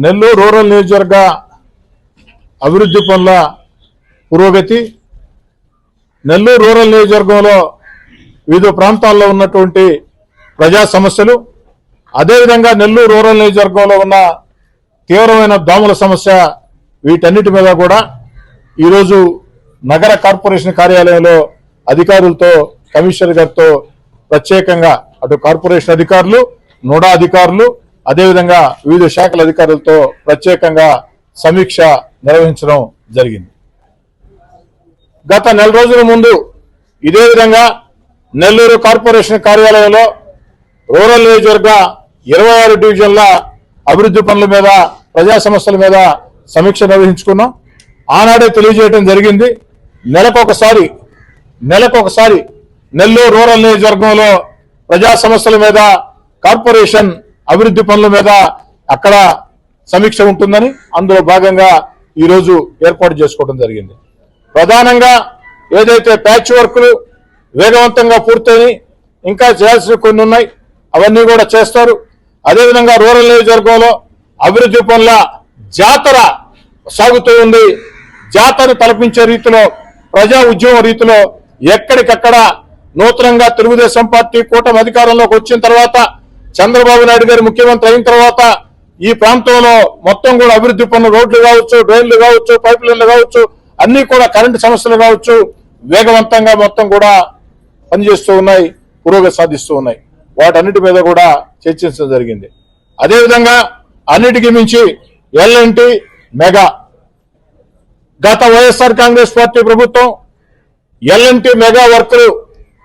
Nellore rural నియోజకవర్గ అభివృద్ధి పనుల పురోగతి, నెల్లూరు రూరల్ నియోజకవర్గంలో వివిధ ప్రాంతాల్లో ఉన్నటువంటి ప్రజా సమస్యలు, అదేవిధంగా నెల్లూరు రూరల్ నియోజకవర్గంలో ఉన్న తీవ్రమైన దోమల సమస్య, వీటన్నిటి మీద కూడా ఈరోజు నగర కార్పొరేషన్ కార్యాలయంలో అధికారులతో, కమిషనర్ గారితో ప్రత్యేకంగా అటు కార్పొరేషన్ అధికారులు, నోడా అధికారులు, అదేవిధంగా వివిధ శాఖల అధికారులతో ప్రత్యేకంగా సమీక్ష నిర్వహించడం జరిగింది. గత నెల రోజుల ముందు ఇదే విధంగా నెల్లూరు కార్పొరేషన్ కార్యాలయంలో రూరల్ నియోజకవర్గ 26 డివిజన్ల అభివృద్ధి పనుల మీద, ప్రజా సమస్యల మీద సమీక్ష నిర్వహించుకున్నాం. ఆనాడే తెలియజేయడం జరిగింది, నెలకొకసారి నెల్లూరు రూరల్ నియోజకవర్గంలో ప్రజా సమస్యల మీద, కార్పొరేషన్ అభివృద్ధి పనుల మీద అక్కడ సమీక్ష ఉంటుందని అందులో భాగంగా ఈరోజు ఏర్పాటు చేసుకోవడం జరిగింది. ప్రధానంగా ఏదైతే ప్యాచ్ వర్క్లు వేగవంతంగా పూర్తయి ఇంకా చేయాల్సిన కొన్ని ఉన్నాయి, అవన్నీ కూడా చేస్తారు. అదేవిధంగా రూరల్ నియోజకవర్గంలో అభివృద్ధి పనుల జాతర సాగుతూ ఉంది. జాతరను తలపించే రీతిలో, ప్రజా ఉద్యమ రీతిలో ఎక్కడికక్కడ నూతనంగా తెలుగుదేశం పార్టీ కూటమి అధికారంలోకి వచ్చిన తర్వాత, చంద్రబాబు నాయుడు గారు ముఖ్యమంత్రి అయిన తర్వాత ఈ ప్రాంతంలో మొత్తం కూడా అభివృద్ధి పనులు, రోడ్లు కావచ్చు, డ్రైన్లు కావచ్చు, పైప్ లైన్లు కావచ్చు, అన్ని కూడా కరెంటు సమస్యలు కావచ్చు, వేగవంతంగా మొత్తం కూడా పనిచేస్తూ ఉన్నాయి, పురోగతి సాధిస్తూ ఉన్నాయి. వాటన్నిటి మీద కూడా చర్చించడం జరిగింది. అదేవిధంగా అన్నిటికీ మించి L&T మెగా, గత వైఎస్ఆర్ కాంగ్రెస్ పార్టీ ప్రభుత్వం L&T మెగా వర్కులు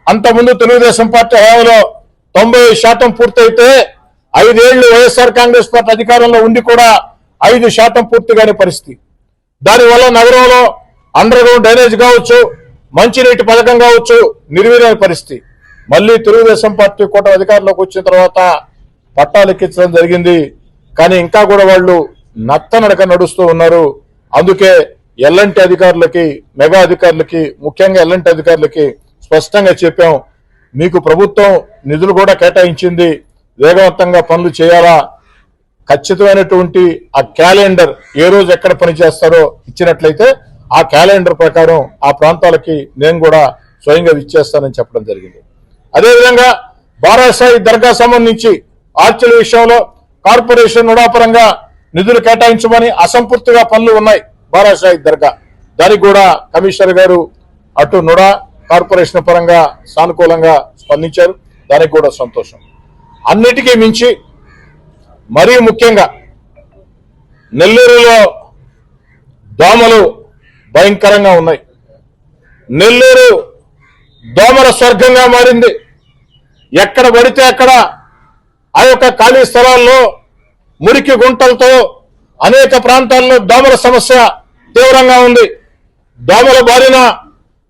అంతకుముందు తెలుగుదేశం పార్టీ హయాంలో 90% పూర్తయితే 5 ఏళ్లు వైఎస్ఆర్ కాంగ్రెస్ పార్టీ అధికారంలో ఉండి కూడా 5% పూర్తి కాని పరిస్థితి. దానివల్ల నగరంలో అండర్ గ్రౌండ్ డ్రైనేజ్ కావచ్చు, మంచినీటి పథకం కావచ్చు, నిర్వీర్యమైన పరిస్థితి. మళ్ళీ తెలుగుదేశం పార్టీ కూటమి అధికారంలోకి వచ్చిన తర్వాత పట్టాలు ఎక్కించడం జరిగింది. కానీ ఇంకా కూడా వాళ్ళు నత్తనడక నడుస్తూ ఉన్నారు. అందుకే L&T అధికారులకి, మెగా అధికారులకి, ముఖ్యంగా L&T అధికారులకి స్పష్టంగా చెప్పాం, మీకు ప్రభుత్వం నిధులు కూడా కేటాయించింది, వేగవంతంగా పనులు చేయాలా, ఖచ్చితమైనటువంటి ఆ క్యాలెండర్ ఏ రోజు ఎక్కడ పని చేస్తారో ఇచ్చినట్లయితే ఆ క్యాలెండర్ ప్రకారం ఆ ప్రాంతాలకి నేను కూడా స్వయంగా ఇచ్చేస్తానని చెప్పడం జరిగింది. అదేవిధంగా బారాసాయి దర్గా సంబంధించి ఆర్చల విషయంలో కార్పొరేషన్ నుడాపరంగా నిధులు కేటాయించమని అసంపూర్తిగా పనులు ఉన్నాయి. బారాసాయి దర్గా, దానికి కూడా కమిషనర్ గారు అటు నుడా కార్పొరేషన్ పరంగా సానుకూలంగా స్పందించారు. దానికి కూడా సంతోషం. అన్నిటికీ మించి మరీ ముఖ్యంగా నెల్లూరులో దోమలు భయంకరంగా ఉన్నాయి. నెల్లూరు దోమల స్వర్గంగా మారింది. ఎక్కడ పడితే అక్కడ ఆ యొక్క ఖాళీ స్థలాల్లో మురికి గుంటలతో అనేక ప్రాంతాల్లో దోమల సమస్య తీవ్రంగా ఉంది. దోమల బారిన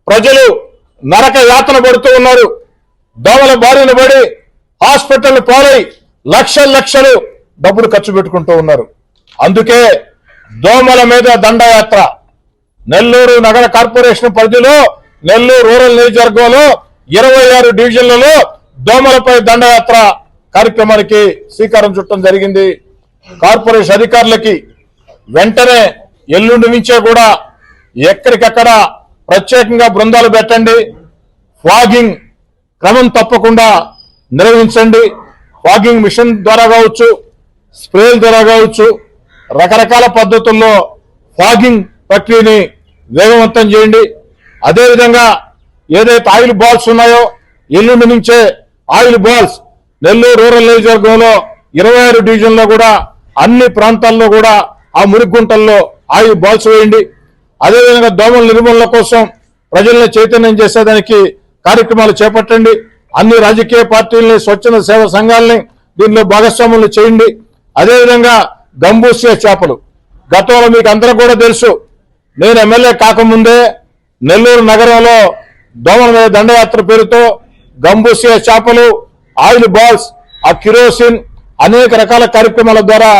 ప్రజలు నరక యాతన పడుతూ ఉన్నారు. దోమల బారిన పడి హాస్పిటల్ పాలై లక్షలు డబ్బులు ఖర్చు పెట్టుకుంటూ ఉన్నారు. అందుకే దోమల మీద దండయాత్ర నెల్లూరు నగర కార్పొరేషన్ పరిధిలో, నెల్లూరు రూరల్ నియోజకవర్గంలో 26 డివిజన్లలో దోమలపై దండయాత్ర కార్యక్రమానికి శ్రీకారం చుట్టడం జరిగింది. కార్పొరేషన్ అధికారులకి వెంటనే ఎల్లుండి నుంచే కూడా ఎక్కడికక్కడ ప్రత్యేకంగా బృందాలు పెట్టండి, ఫాగింగ్ క్రమం తప్పకుండా నిర్వహించండి. ఫాగింగ్ మిషన్ ద్వారా కావచ్చు, స్ప్రేల ద్వారా కావచ్చు, రకరకాల పద్ధతుల్లో ఫాగింగ్ ప్రక్రియని వేగవంతం చేయండి. అదేవిధంగా ఏదైతే ఆయిల్ బాల్స్ ఉన్నాయో ఎల్లుండి నుంచే ఆయిల్ బాల్స్ నెల్లూరు రూరల్ నియోజకవర్గంలో 26 డివిజన్లో కూడా అన్ని ప్రాంతాల్లో కూడా ఆ మురిగుంటల్లో ఆయిల్ బాల్స్ వేయండి. అదేవిధంగా దోమల నిర్మూలన కోసం ప్రజల్ని చైతన్యం చేసేదానికి కార్యక్రమాలు చేపట్టండి. అన్ని రాజకీయ పార్టీలని, స్వచ్ఛంద సేవా సంఘాలని దీనిలో భాగస్వాములు చేయండి. అదేవిధంగా గంబూసియా చేపలు, గతంలో మీకు అందరూ కూడా తెలుసు, నేను ఎమ్మెల్యే కాకముందే నెల్లూరు నగరంలో దోమల మీద దండయాత్ర పేరుతో గంబూసియా చేపలు, ఆయిల్ బాల్స్, ఆ కిరోసిన్, అనేక రకాల కార్యక్రమాల ద్వారా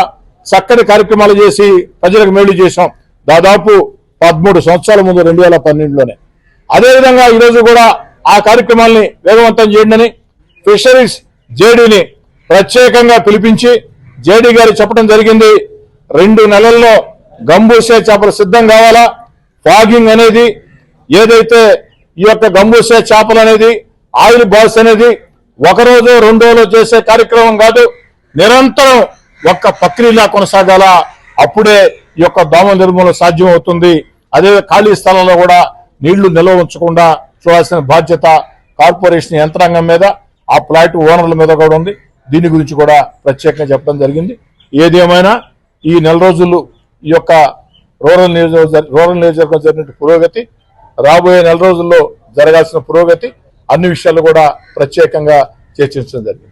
చక్కటి కార్యక్రమాలు చేసి ప్రజలకు మేలు చేశాం. దాదాపు 13 సంవత్సరాల ముందు 2012లోనే. అదేవిధంగా ఈరోజు కూడా ఆ కార్యక్రమాల్ని వేగవంతం చేయండి. ఫిషరీస్ జేడీని ప్రత్యేకంగా పిలిపించి జేడీ గారు చెప్పడం జరిగింది. 2 నెలల్లో గంబూసే చేపలు సిద్ధం కావాలా. ఫాగింగ్ అనేది ఏదైతే ఈ యొక్క గంబూసే చేపలు అనేది ఆయిల్ బాల్స్ అనేది 1 రోజు 2 రోజులు చేసే కార్యక్రమం కాదు, నిరంతరం ఒక్క ప్రక్రియలా కొనసాగాల. అప్పుడే ఈ యొక్క దోమ నిర్మూలన సాధ్యం అవుతుంది. అదే ఖాళీ స్థలంలో కూడా నీళ్లు నిల్వ ఉంచకుండా చూడాల్సిన బాధ్యత కార్పొరేషన్ యంత్రాంగం మీద, ఆ ఫ్లాట్ ఓనర్ల మీద కూడా ఉంది. దీని గురించి కూడా ప్రత్యేకంగా చెప్పడం జరిగింది. ఏదేమైనా ఈ 4 రోజులు ఈ యొక్క రూరల్ నియోజకవర్గం జరిగిన పురోగతి, రాబోయే 4 రోజుల్లో జరగాల్సిన పురోగతి, అన్ని విషయాలు కూడా ప్రత్యేకంగా చర్చించడం జరిగింది.